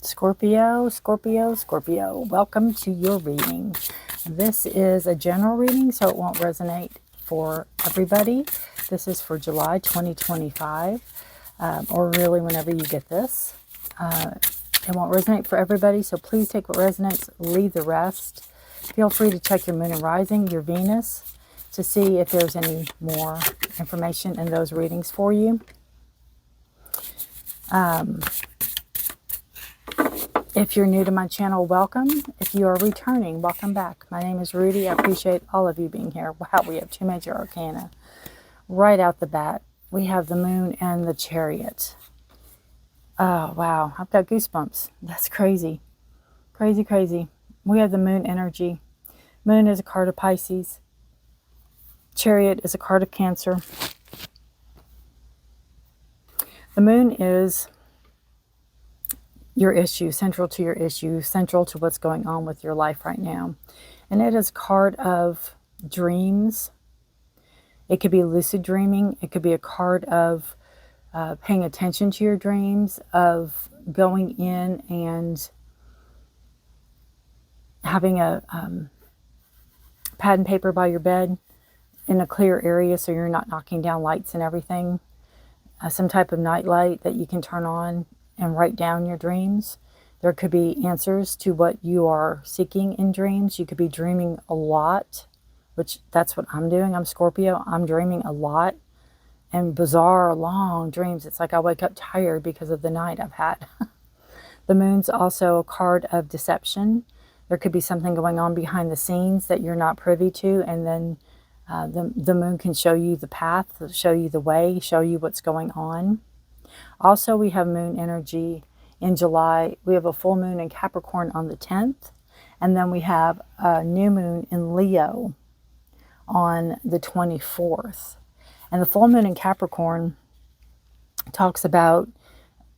Scorpio, Scorpio, Scorpio. Welcome to your reading. This is a general reading, so it won't resonate for everybody. This is for July 2025, or really whenever you get this. It won't resonate for everybody, so please take what resonates, leave the rest. Feel free to check your moon and rising, your Venus, to see if there's any more information in those readings for you. If you're new to my channel, welcome. If you are returning, welcome back. My name is Rudi. I appreciate all of you being here. Wow, we have two major arcana. Right out the bat, we have the moon and the chariot. Oh, wow. I've got goosebumps. That's crazy. Crazy, crazy. We have the moon energy. Moon is a card of Pisces. Chariot is a card of Cancer. The moon is your issue, central to your issue, central to what's going on with your life right now. And it is a card of dreams. It could be lucid dreaming. It could be a card of paying attention to your dreams, of going in and having a pad and paper by your bed in a clear area so you're not knocking down lights and everything. Some type of night light that you can turn on and write down your dreams. There could be answers to what you are seeking in dreams. You could be dreaming a lot, which that's what I'm doing. I'm Scorpio. I'm dreaming a lot and bizarre, long dreams. It's like I wake up tired because of the night I've had. The moon's also a card of deception. There could be something going on behind the scenes that you're not privy to, and then the moon can show you the path, show you the way, show you what's going on. Also, we have moon energy in July. We have a full moon in Capricorn on the 10th. And then we have a new moon in Leo on the 24th. And the full moon in Capricorn talks about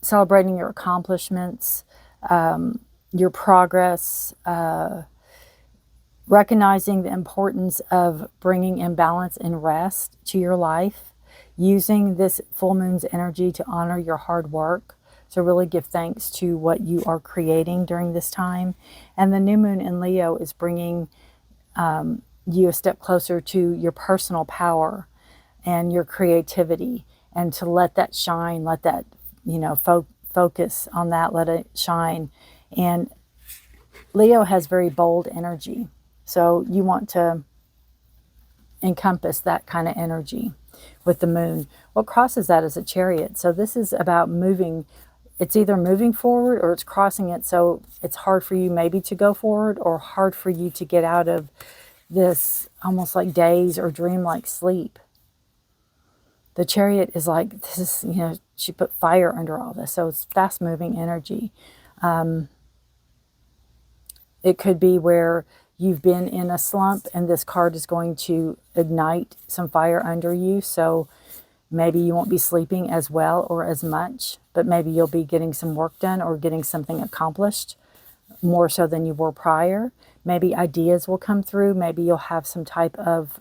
celebrating your accomplishments, your progress, recognizing the importance of bringing in balance and rest to your life. Using this full moon's energy to honor your hard work. So really give thanks to what you are creating during this time. And the new moon in Leo is bringing you a step closer to your personal power and your creativity. And to let that shine, let that, focus on that, let it shine. And Leo has very bold energy. So you want to encompass that kind of energy with the moon. What crosses that is a chariot. So this is about moving. It's either moving forward or it's crossing it. So it's hard for you maybe to go forward, or hard for you to get out of this almost like daze or dream-like sleep. The chariot is like, this is, she put fire under all this. So it's fast-moving energy. It could be where you've been in a slump and this card is going to ignite some fire under you. So maybe you won't be sleeping as well or as much, but maybe you'll be getting some work done or getting something accomplished more so than you were prior. Maybe ideas will come through. Maybe you'll have some type of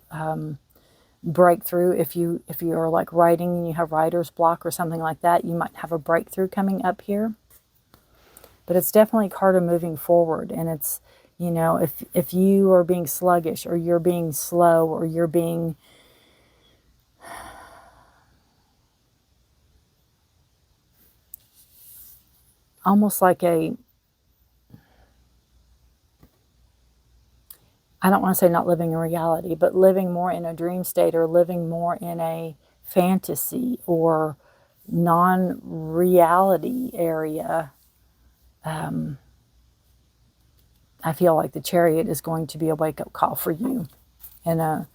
breakthrough. If you are like writing and you have writer's block or something like that, you might have a breakthrough coming up here. But it's definitely a card of moving forward. And it's, if you are being sluggish, or you're being slow, or you're being almost like I don't want to say not living in reality, but living more in a dream state, or living more in a fantasy or non-reality area. I feel like the chariot is going to be a wake-up call for you in a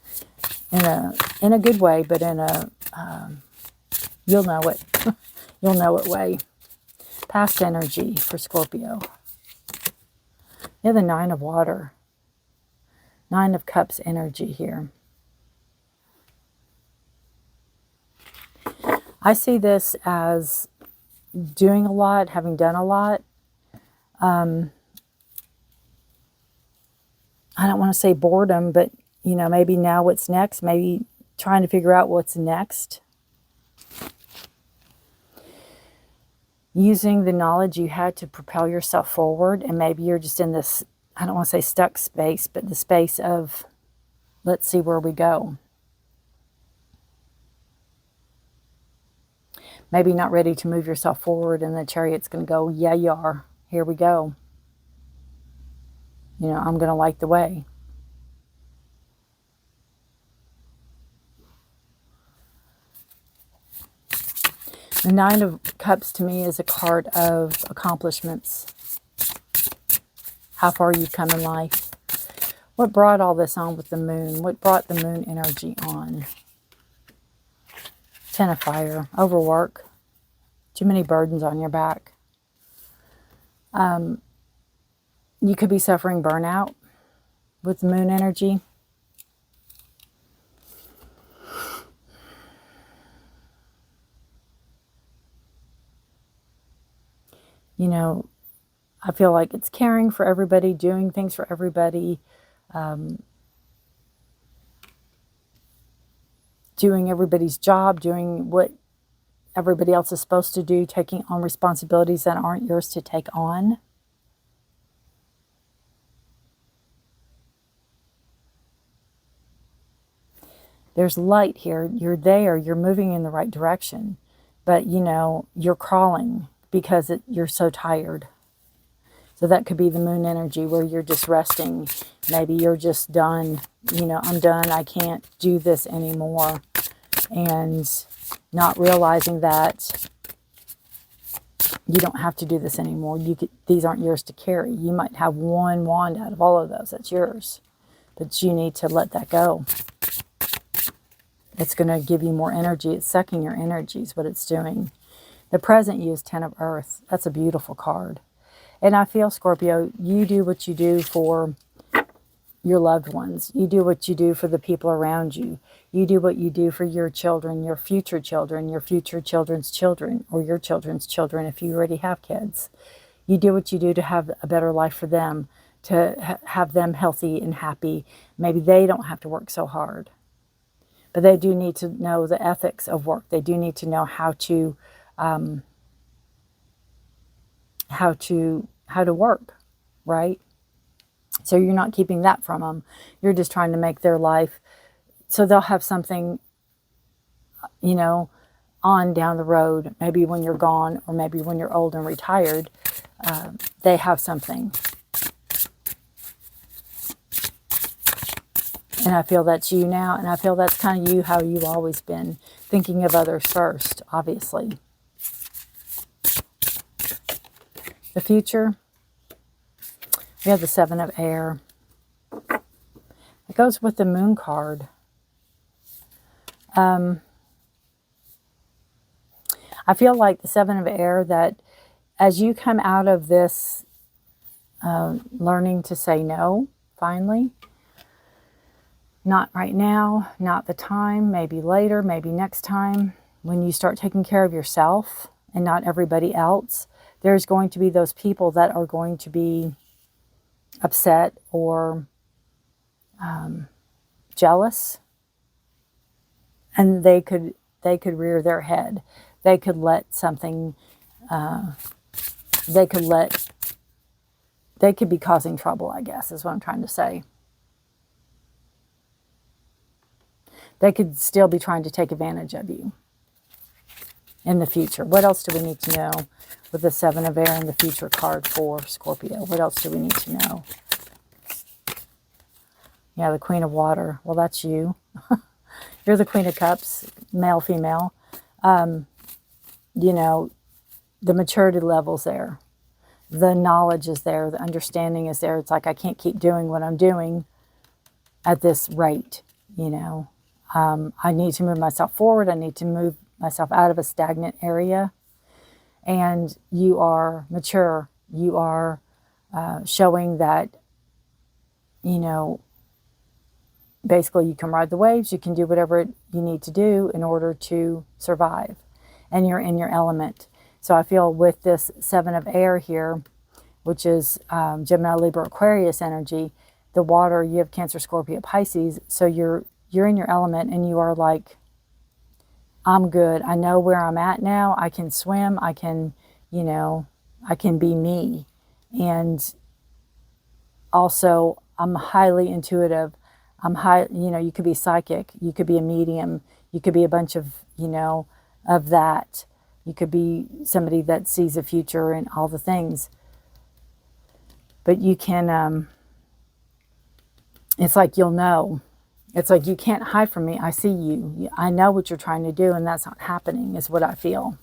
good way, but in a you'll know it you'll know it way. Past energy for Scorpio. You have the 9 of water, 9 of cups energy here. I see this as doing a lot, having done a lot. I don't want to say boredom, but, maybe now what's next, maybe trying to figure out what's next. using the knowledge you had to propel yourself forward. And maybe you're just in this, I don't want to say stuck space, but the space of, let's see where we go. Maybe not ready to move yourself forward, and the Chariot's going to go, yeah, you are. Here we go. You know, I'm going to light the way. The Nine of Cups to me is a card of accomplishments. How far you've come in life. What brought all this on with the moon? What brought the moon energy on? Ten of Fire. Overwork. Too many burdens on your back. You could be suffering burnout with the moon energy. You know, I feel like it's caring for everybody, doing things for everybody, doing everybody's job, doing what everybody else is supposed to do, taking on responsibilities that aren't yours to take on. There's light here. You're there. You're moving in the right direction. But, you know, you're crawling because you're so tired. So that could be the moon energy where you're just resting. Maybe you're just done. You know, I'm done. I can't do this anymore. And not realizing that you don't have to do this anymore. These aren't yours to carry. You might have one wand out of all of those. That's yours. But you need to let that go. It's going to give you more energy. It's sucking your energy is what it's doing. The present you is Ten of Earth. That's a beautiful card. And I feel, Scorpio, you do what you do for your loved ones. You do what you do for the people around you. You do what you do for your children, your future children's children, or your children's children if you already have kids. You do what you do to have a better life for them, to have them healthy and happy. Maybe they don't have to work so hard. But they do need to know the ethics of work. They do need to know how to work, right? So you're not keeping that from them. You're just trying to make their life so they'll have something, you know, on down the road. Maybe when you're gone, or maybe when you're old and retired, they have something. And I feel that's you now, and I feel that's kind of you, how you've always been, thinking of others first, obviously. The future, we have the Seven of Air. It goes with the Moon card. I feel like the Seven of Air, that as you come out of this learning to say no, finally, not right now, not the time, maybe later, maybe next time, when you start taking care of yourself and not everybody else, there's going to be those people that are going to be upset or jealous, and they could rear their head. They could let something, they could be causing trouble, I guess, is what I'm trying to say. They could still be trying to take advantage of you in the future. What else do we need to know with the Seven of Air and the future card for Scorpio? What else do we need to know? Yeah, the Queen of Water. Well, that's you. You're the Queen of Cups, male, female. You know, the maturity level's there. The knowledge is there. The understanding is there. It's like, I can't keep doing what I'm doing at this rate, you know. I need to move myself forward. I need to move myself out of a stagnant area. And you are mature. You are showing that, you know, basically you can ride the waves. You can do whatever you need to do in order to survive. And you're in your element. So I feel with this Seven of Air here, which is Gemini, Libra, Aquarius energy, the water, you have Cancer, Scorpio, Pisces. So you're in your element, and you are like, I'm good. I know where I'm at now. I can swim. I can, You know, I can be me. And also, I'm highly intuitive. You could be psychic. You could be a medium. You could be a bunch of, of that. You could be somebody that sees a future and all the things. But you can, it's like you'll know. It's like you can't hide from me. I see you. I know what you're trying to do, and that's not happening, is what I feel.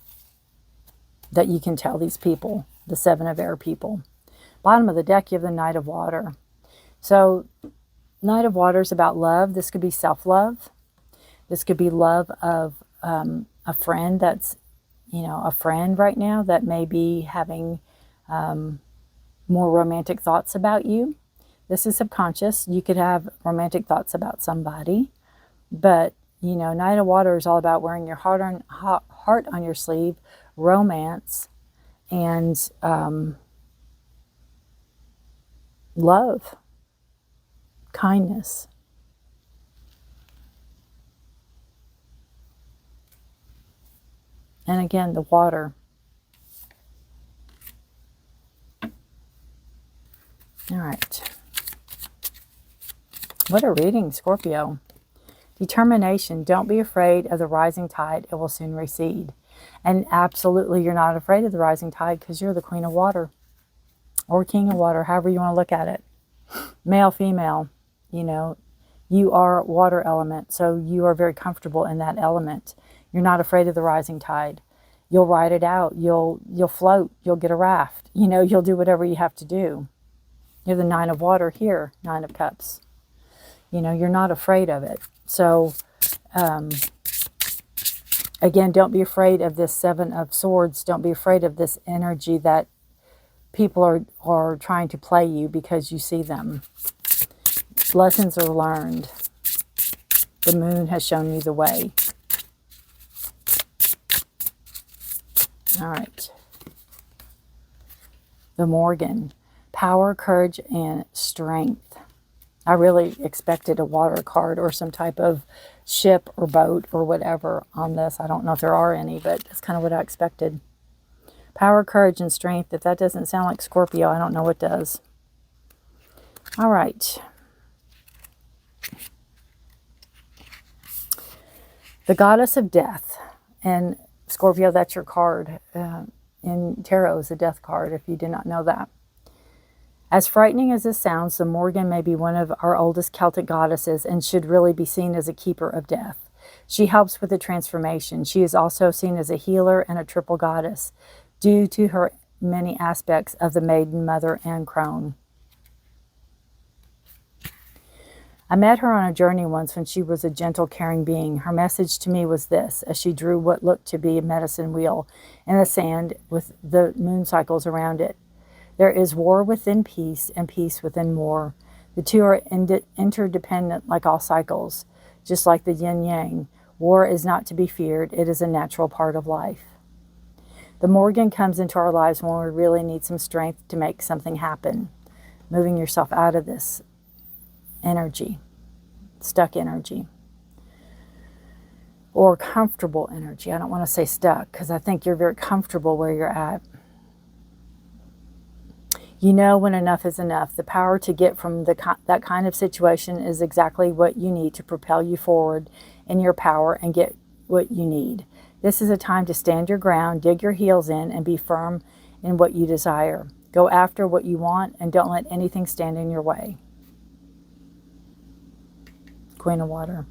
That you can tell these people, the Seven of Air people. Bottom of the deck, you have the Knight of Water. So, Knight of Water is about love. This could be self-love. This could be love of a friend that's, a friend right now that may be having more romantic thoughts about you. This is subconscious. You could have romantic thoughts about somebody. But, Knight of Water is all about wearing your heart on your sleeve, romance, and love, kindness. And again, the water. All right. What a reading, Scorpio. Determination. Don't be afraid of the rising tide. It will soon recede. And absolutely, you're not afraid of the rising tide because you're the Queen of Water. Or King of Water, however you want to look at it. Male, female, you are water element. So you are very comfortable in that element. You're not afraid of the rising tide. You'll ride it out. You'll float. You'll get a raft. You'll do whatever you have to do. You're the Nine of Water here, Nine of Cups. You're not afraid of it. So, again, don't be afraid of this Seven of Swords. Don't be afraid of this energy that people are trying to play you because you see them. Lessons are learned. The moon has shown you the way. All right. The Morgan. Power, courage, and strength. I really expected a water card or some type of ship or boat or whatever on this. I don't know if there are any, but that's kind of what I expected. Power, courage, and strength. If that doesn't sound like Scorpio, I don't know what does. All right. The Goddess of Death. And Scorpio, that's your card. In Tarot is a death card, if you did not know that. As frightening as this sounds, the Morgan may be one of our oldest Celtic goddesses and should really be seen as a keeper of death. She helps with the transformation. She is also seen as a healer and a triple goddess due to her many aspects of the Maiden, Mother, and Crone. I met her on a journey once when she was a gentle, caring being. Her message to me was this, as she drew what looked to be a medicine wheel in the sand with the moon cycles around it. There is war within peace and peace within war. The two are interdependent like all cycles, just like the yin-yang. War is not to be feared. It is a natural part of life. The Morgan comes into our lives when we really need some strength to make something happen. Moving yourself out of this energy, stuck energy, or comfortable energy. I don't want to say stuck because I think you're very comfortable where you're at. You know when enough is enough. The power to get from that kind of situation is exactly what you need to propel you forward in your power and get what you need. This is a time to stand your ground, dig your heels in, and be firm in what you desire. Go after what you want and don't let anything stand in your way. Queen of Water.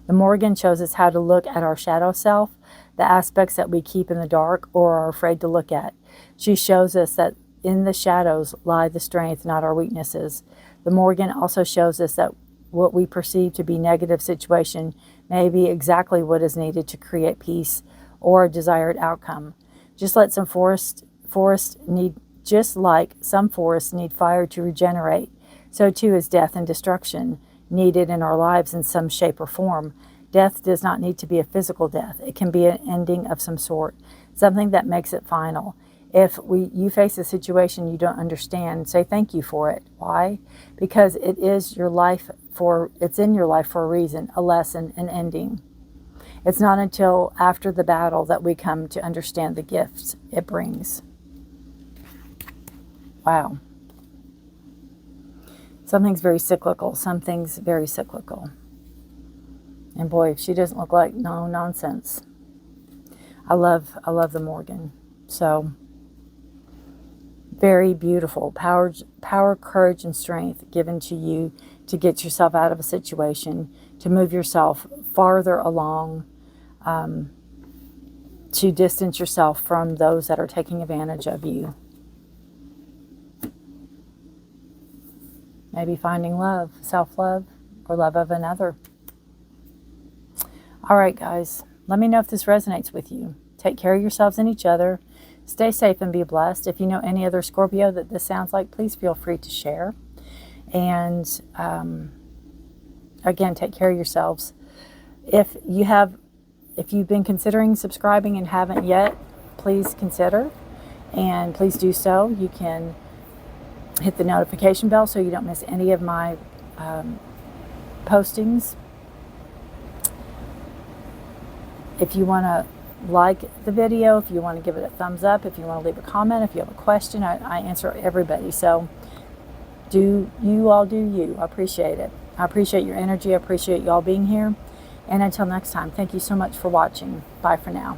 The Morgan shows us how to look at our shadow self, the aspects that we keep in the dark or are afraid to look at. She shows us that in the shadows lie the strength, not our weaknesses. The Morgan also shows us that what we perceive to be negative situation may be exactly what is needed to create peace or a desired outcome. Just like some forests need fire to regenerate, so too is death and destruction needed in our lives in some shape or form. Death does not need to be a physical death. It can be an ending of some sort, something that makes it final. If you face a situation you don't understand, say thank you for it. Why? Because it's in your life for a reason, a lesson, an ending. It's not until after the battle that we come to understand the gifts it brings. Wow. Something's very cyclical. Something's very cyclical. And boy, she doesn't look like no nonsense. I love the Morgan. So very beautiful. Power, courage, and strength given to you to get yourself out of a situation, to move yourself farther along, to distance yourself from those that are taking advantage of you. Maybe finding love, self-love, or love of another. All right, guys. Let me know if this resonates with you. Take care of yourselves and each other. Stay safe and be blessed. If you know any other Scorpio that this sounds like, please feel free to share. And again, take care of yourselves. If you've been considering subscribing and haven't yet, please consider. And please do so. You can hit the notification bell so you don't miss any of my postings. If you want to like the video, if you want to give it a thumbs up, if you want to leave a comment, if you have a question, I answer everybody. So you all do you. I appreciate it. I appreciate your energy. I appreciate you all being here. And until next time, thank you so much for watching. Bye for now.